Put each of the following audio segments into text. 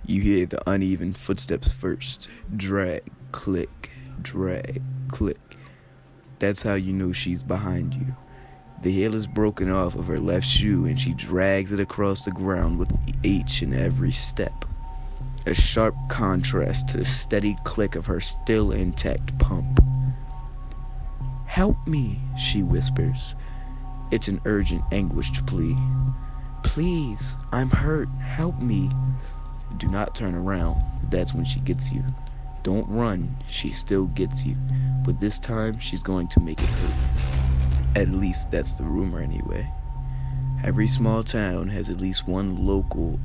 You hear the uneven footsteps first. Drag, click, drag, click. That's how you know she's behind you. The heel is broken off of her left shoe and she drags it across the ground with each and every step. A sharp contrast to the steady click of her still intact pump. "Help me," she whispers. It's an urgent, anguished plea. "Please, I'm hurt. Help me." Do not turn around. That's when she gets you. Don't run. She still gets you. But this time, she's going to make it hurt. At least that's the rumor anyway. Every small town has at least one local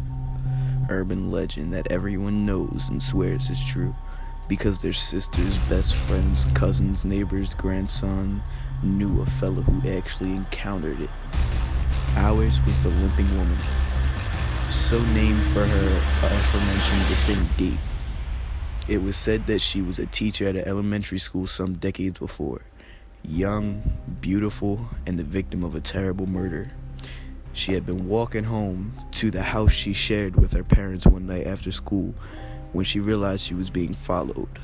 urban legend that everyone knows and swears is true. Because their sisters, best friends, cousins, neighbors, grandson knew a fellow who actually encountered it. Ours was the Limping Woman. So named for her aforementioned distinct gait. It was said that she was a teacher at an elementary school some decades before. Young, beautiful, and the victim of a terrible murder. She had been walking home to the house she shared with her parents one night after school when she realized she was being followed.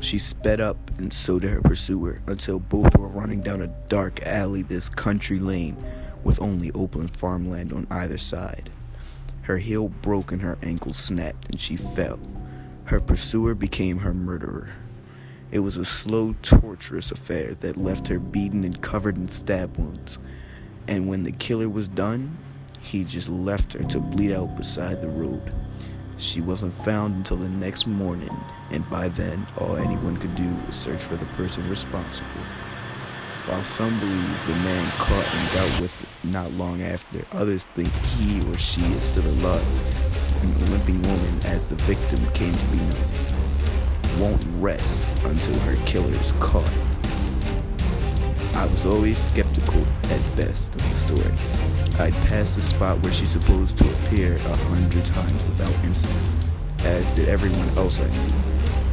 She sped up and so did her pursuer until both were running down a dark alley this country lane with only open farmland on either side. Her heel broke and her ankle snapped and she fell. Her pursuer became her murderer. It was a slow, torturous affair that left her beaten and covered in stab wounds. And when the killer was done, he just left her to bleed out beside the road. She wasn't found until the next morning, and by then, all anyone could do was search for the person responsible. While some believe the man caught and dealt with it not long after, others think he or she is still alive, and the Limping Woman, as the victim came to be known, won't rest until her killer is caught. I was always skeptical, at best, of the story. I'd passed the spot where she's supposed to appear 100 times without incident, as did everyone else I knew.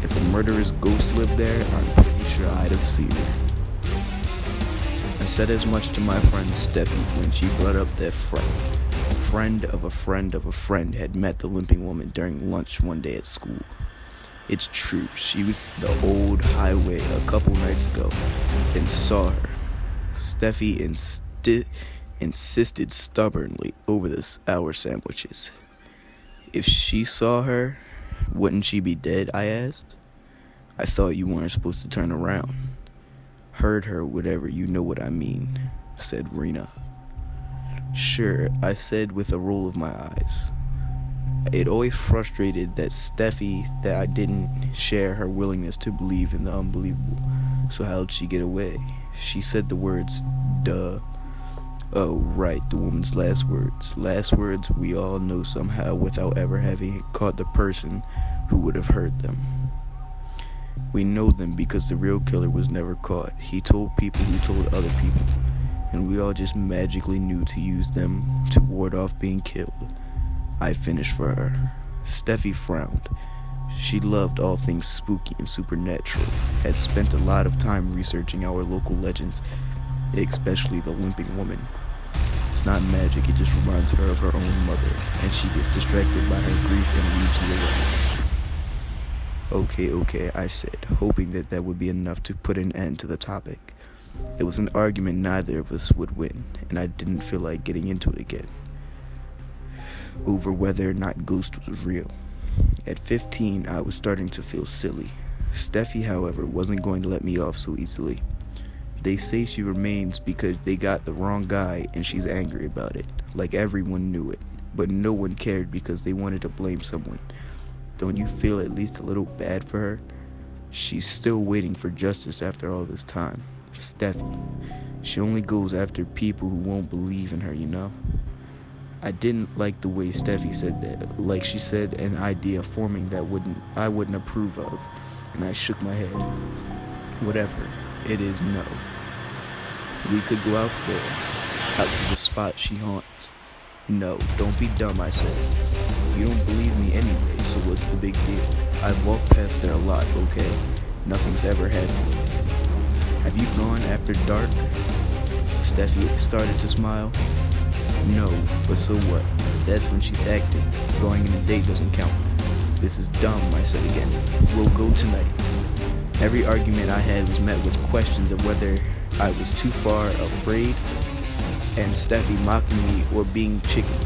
If a murderer's ghost lived there, I'm pretty sure I'd have seen her. I said as much to my friend Steffi when she brought up that friend of a friend of a friend had met the Limping Woman during lunch one day at school. It's true, she was the old highway a couple nights ago and saw her. Steffi insisted stubbornly over the sour sandwiches. If she saw her, wouldn't she be dead, I asked. I thought you weren't supposed to turn around. Heard her, whatever, you know what I mean, said Rena. Sure, I said with a roll of my eyes. It always frustrated Steffi that I didn't share her willingness to believe in the unbelievable. So how'd she get away? She said the words, duh. Oh, right, the woman's last words. Last words we all know somehow without ever having caught the person who would have heard them. We know them because the real killer was never caught. He told people who told other people, and we all just magically knew to use them to ward off being killed. I finished for her. Steffi frowned. She loved all things spooky and supernatural, had spent a lot of time researching our local legends, especially the Limping Woman. It's not magic, it just reminds her of her own mother, and she gets distracted by her grief and leaves you alone. Okay, I said, hoping that would be enough to put an end to the topic. It was an argument neither of us would win, and I didn't feel like getting into it again. Over whether or not Ghost was real. At 15, I was starting to feel silly. Steffi, however, wasn't going to let me off so easily. They say she remains because they got the wrong guy and she's angry about it, like everyone knew it, but no one cared because they wanted to blame someone. Don't you feel at least a little bad for her? She's still waiting for justice after all this time. Steffi. She only goes after people who won't believe in her, you know? I didn't like the way Steffi said that, like she said an idea forming that I wouldn't approve of, and I shook my head. Whatever, it is no. We could go out there, out to the spot she haunts. No, don't be dumb, I said. You don't believe me anyway, so what's the big deal? I've walked past there a lot, okay? Nothing's ever happened. Have you gone after dark? Steffi started to smile. No, but so what? That's when she's acting. Going on a date doesn't count. This is dumb, I said again. We'll go tonight. Every argument I had was met with questions of whether I was too far afraid and Steffi mocking me or being chicken.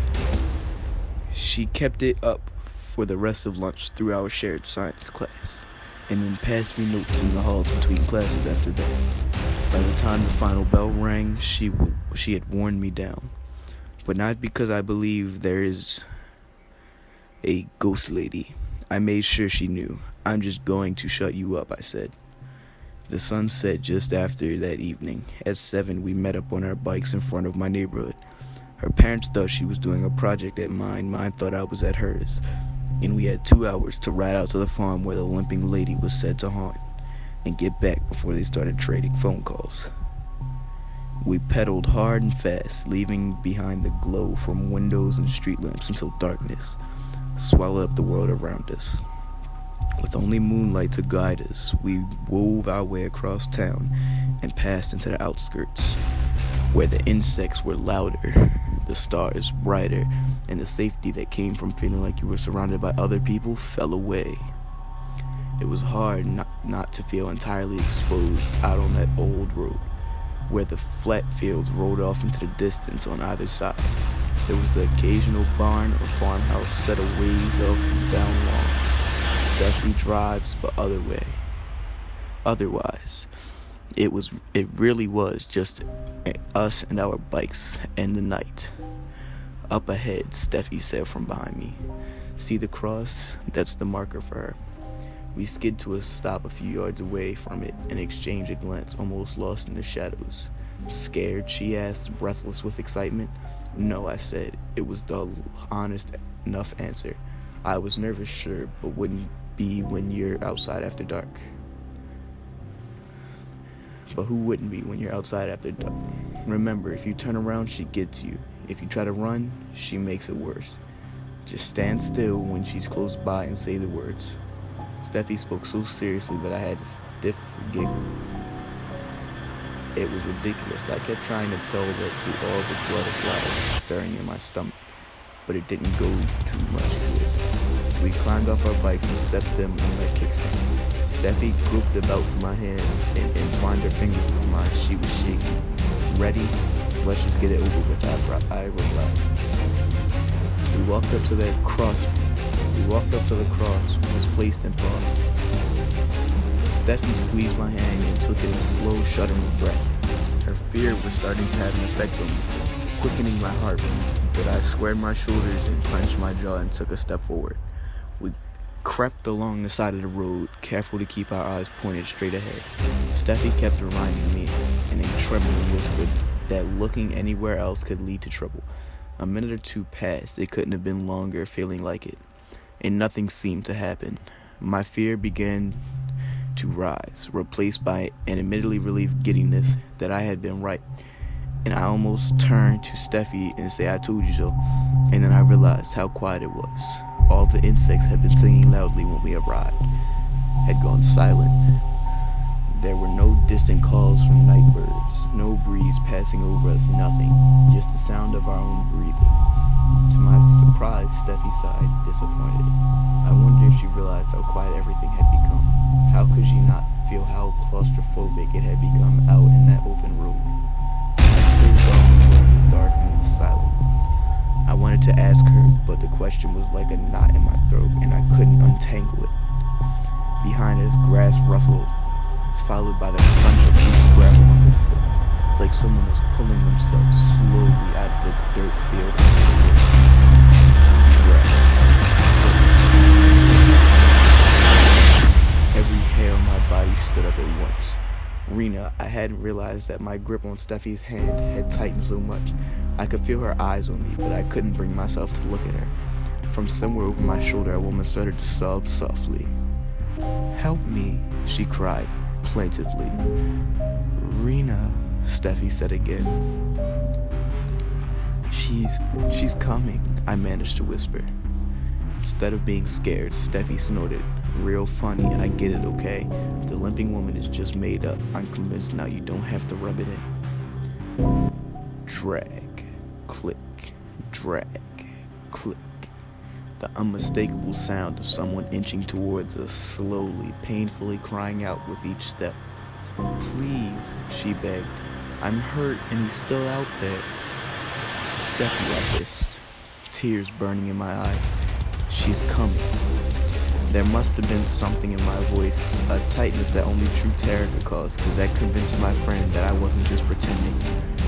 She kept it up for the rest of lunch through our shared science class, and then passed me notes in the halls between classes after that. By the time the final bell rang, she had worn me down. But not because I believe there is a ghost lady. I made sure she knew. I'm just going to shut you up, I said. The sun set just after that evening. At 7, we met up on our bikes in front of my neighborhood. Her parents thought she was doing a project at mine. Mine thought I was at hers. And we had 2 hours to ride out to the farm where the limping lady was said to haunt and get back before they started trading phone calls. We pedaled hard and fast, leaving behind the glow from windows and street lamps until darkness swallowed up the world around us. With only moonlight to guide us, we wove our way across town and passed into the outskirts, where the insects were louder, the stars brighter, and the safety that came from feeling like you were surrounded by other people fell away. It was hard not to feel entirely exposed out on that old road, where the flat fields rolled off into the distance on either side. There was the occasional barn or farmhouse set a ways off and down long, dusty drives, but otherwise, it really was just us and our bikes and the night. Up ahead, Steffi said from behind me, "See the cross? That's the marker for her." We skid to a stop a few yards away from it and exchanged a glance, almost lost in the shadows. "Scared?" she asked, breathless with excitement. "No," I said. It was the honest enough answer. I was nervous, sure, but wouldn't be when you're outside after dark. But who wouldn't be when you're outside after dark? Remember, if you turn around, she gets you. If you try to run, she makes it worse. Just stand still when she's close by and say the words. Steffi spoke so seriously that I had a stiff giggle. It was ridiculous. I kept trying to tell that to all the butterflies stirring in my stomach, but it didn't go too much good. We climbed off our bikes and set them on their kickstand. Steffi groped about for my hand and entwined her fingers with mine. She was shaking. "Ready? Let's just get it over with," I replied. We walked up to the cross was placed in front. Steffi squeezed my hand and took in a slow, shuddering breath. Her fear was starting to have an effect on me, quickening my heart, but I squared my shoulders and clenched my jaw and took a step forward. We crept along the side of the road, careful to keep our eyes pointed straight ahead. Steffi kept reminding me in a trembling whisper that looking anywhere else could lead to trouble. A minute or two passed. It couldn't have been longer, feeling like it, and nothing seemed to happen. My fear began to rise, replaced by an admittedly relieved giddiness that I had been right, and I almost turned to Steffi and say, "I told you so," and then I realized how quiet it was. All the insects had been singing loudly when we arrived, had gone silent. There were no distant calls from night birds, no breeze passing over us, nothing, just the sound of our own breathing. To my surprise, Steffi sighed, disappointed. I wondered if she realized how quiet everything had become. How could she not feel how claustrophobic it had become out in that open road? The dark and silence. I wanted to ask her, but the question was like a knot in my throat, and I couldn't untangle it. Behind us, grass rustled, followed by the crunch of loose gravel underfoot, like someone was pulling themselves slowly out of the dirt field. Every hair on my body stood up at once. Rena, I hadn't realized that my grip on Steffi's hand had tightened so much. I could feel her eyes on me, but I couldn't bring myself to look at her. From somewhere over my shoulder, a woman started to sob softly. "Help me," she cried plaintively. "Rena," Steffi said again. She's coming," I managed to whisper. Instead of being scared, Steffi snorted. "Real funny, I get it, okay? The limping woman is just made up. I'm convinced now you don't have to rub it in." Drag. click, drag, click. The unmistakable sound of someone inching towards us, slowly, painfully crying out with each step. "Please," she begged. "I'm hurt and he's still out there." "Steffi," I hissed, tears burning in my eyes. "She's coming." There must have been something in my voice, a tightness that only true terror could cause, because that convinced my friend that I wasn't just pretending.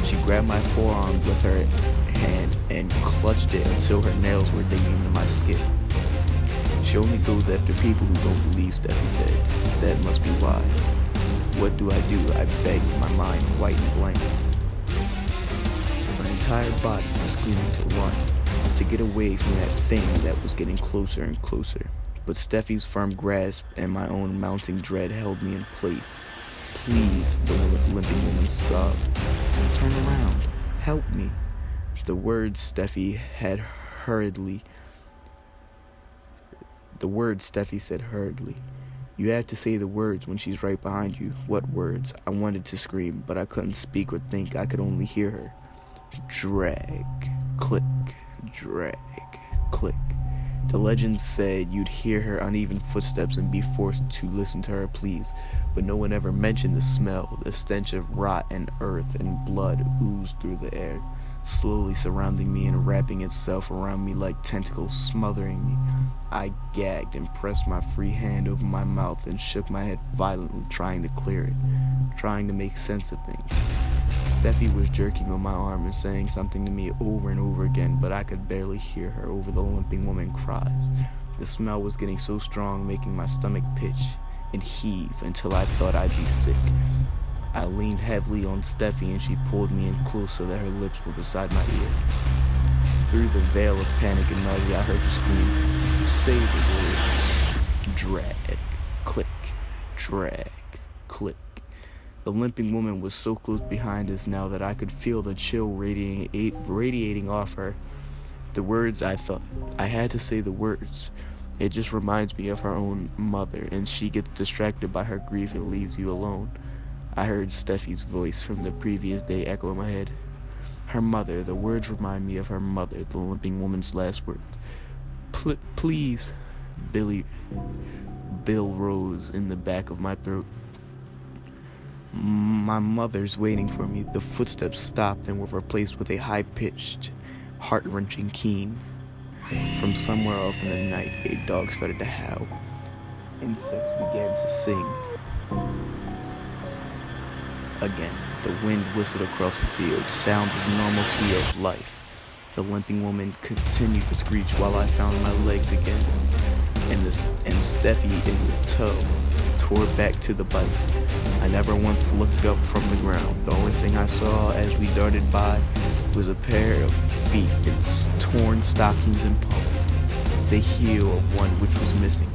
She grabbed my forearm with her hand and clutched it until her nails were digging into my skin. "She only goes after people who don't believe," Steffi said. "That must be why." "What do?" I begged, my mind white and blank. My entire body was screaming to run, to get away from that thing that was getting closer and closer. But Steffi's firm grasp and my own mounting dread held me in place. "Please," the limping woman sobbed. "Turn around. Help me." The words Steffi said hurriedly. "You have to say the words when she's right behind you." "What words?" I wanted to scream, but I couldn't speak or think. I could only hear her. "Drag, click, drag, click." The legends said you'd hear her uneven footsteps and be forced to listen to her pleas, but no one ever mentioned the smell. The stench of rot and earth and blood oozed through the air, slowly surrounding me and wrapping itself around me like tentacles, smothering me. I gagged and pressed my free hand over my mouth and shook my head violently, trying to clear it, trying to make sense of things. Steffi was jerking on my arm and saying something to me over and over again, but I could barely hear her over the limping woman's cries. The smell was getting so strong, making my stomach pitch and heave until I thought I'd be sick. I leaned heavily on Steffi and she pulled me in close so that her lips were beside my ear. Through the veil of panic and nausea, I heard her scream, "Say the words." Drag, click, drag, click. The limping woman was so close behind us now that I could feel the chill radiating off her. The words, I thought. I had to say the words. It just reminds me of her own mother, and she gets distracted by her grief and leaves you alone. I heard Steffi's voice from the previous day echo in my head. Her mother, the words remind me of her mother, the limping woman's last words. Please, Bill rose in the back of my throat. My mother's waiting for me. The footsteps stopped and were replaced with a high-pitched, heart-wrenching keen. From somewhere off in the night, a dog started to howl. Insects began to sing. Again, the wind whistled across the field, sounds of normalcy of life. The limping woman continued to screech while I found my legs again, and Steffi in the tow tore back to the bites. I never once looked up from the ground. The only thing I saw as we darted by was a pair of feet in torn stockings and pumps, the heel of one which was missing.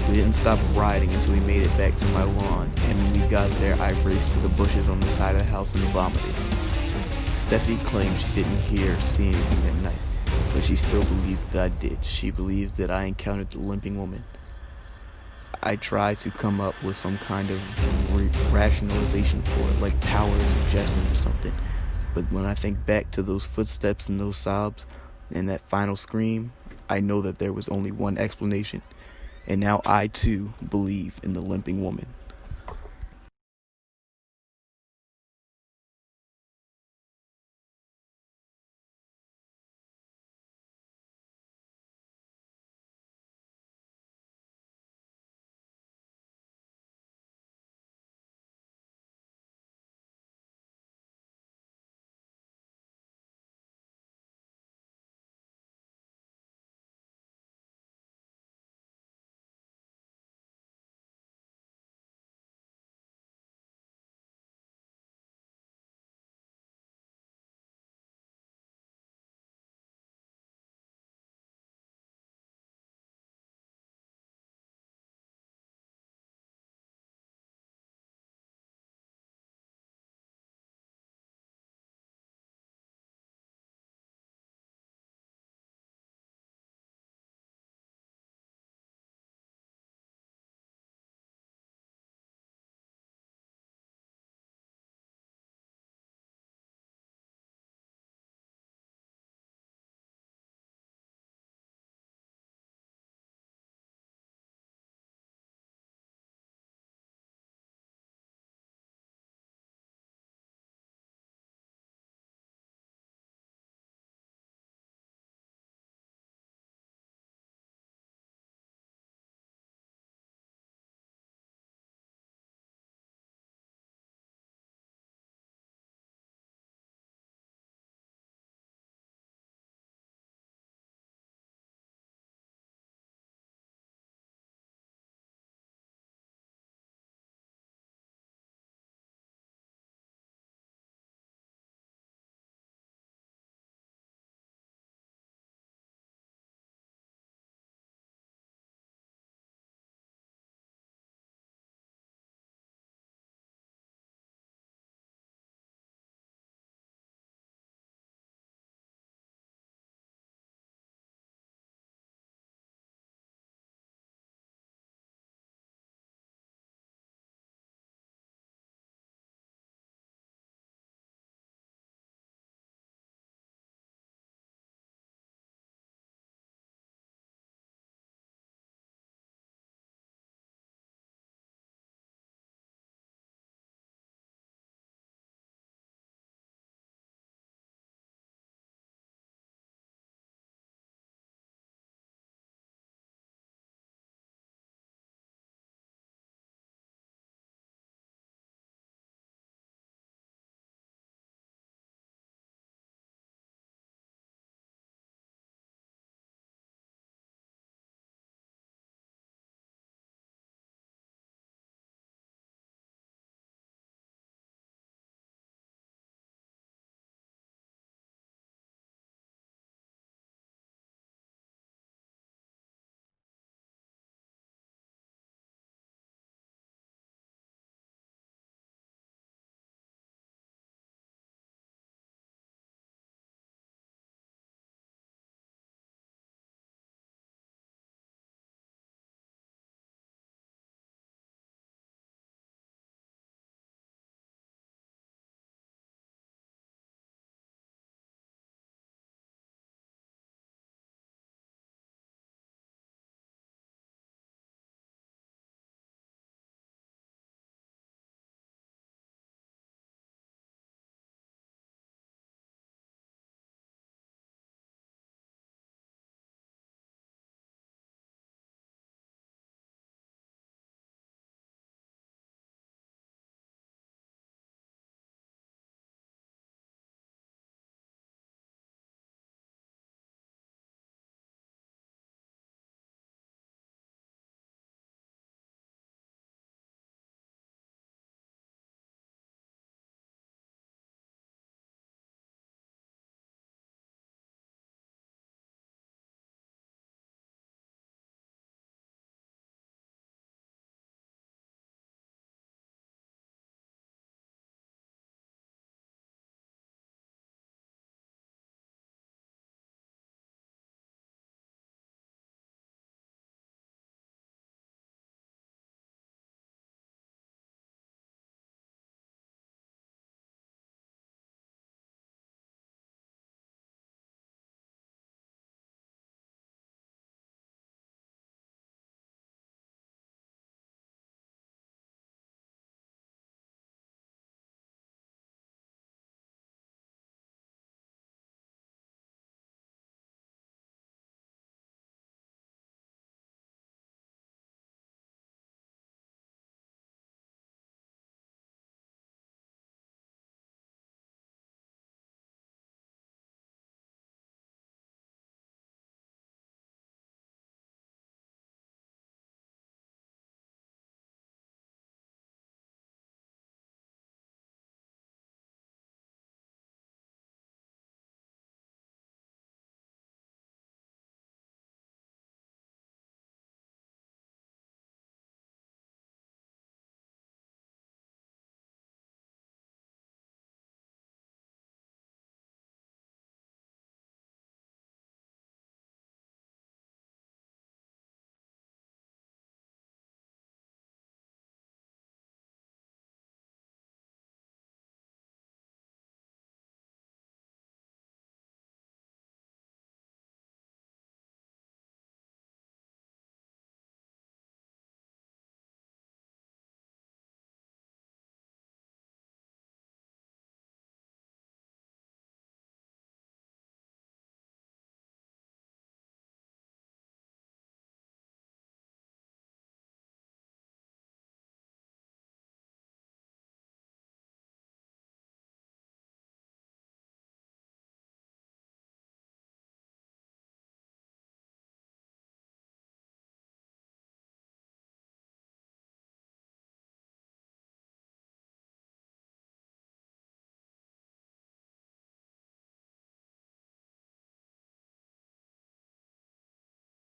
We didn't stop riding until we made it back to my lawn, and when we got there, I raced to the bushes on the side of the house and vomited. Steffi claimed she didn't hear or see anything at night, but she still believes that I did. She believes that I encountered the limping woman. I tried to come up with some kind of rationalization for it, like power of suggestion or something. But when I think back to those footsteps and those sobs and that final scream, I know that there was only one explanation. And now I too believe in the limping woman.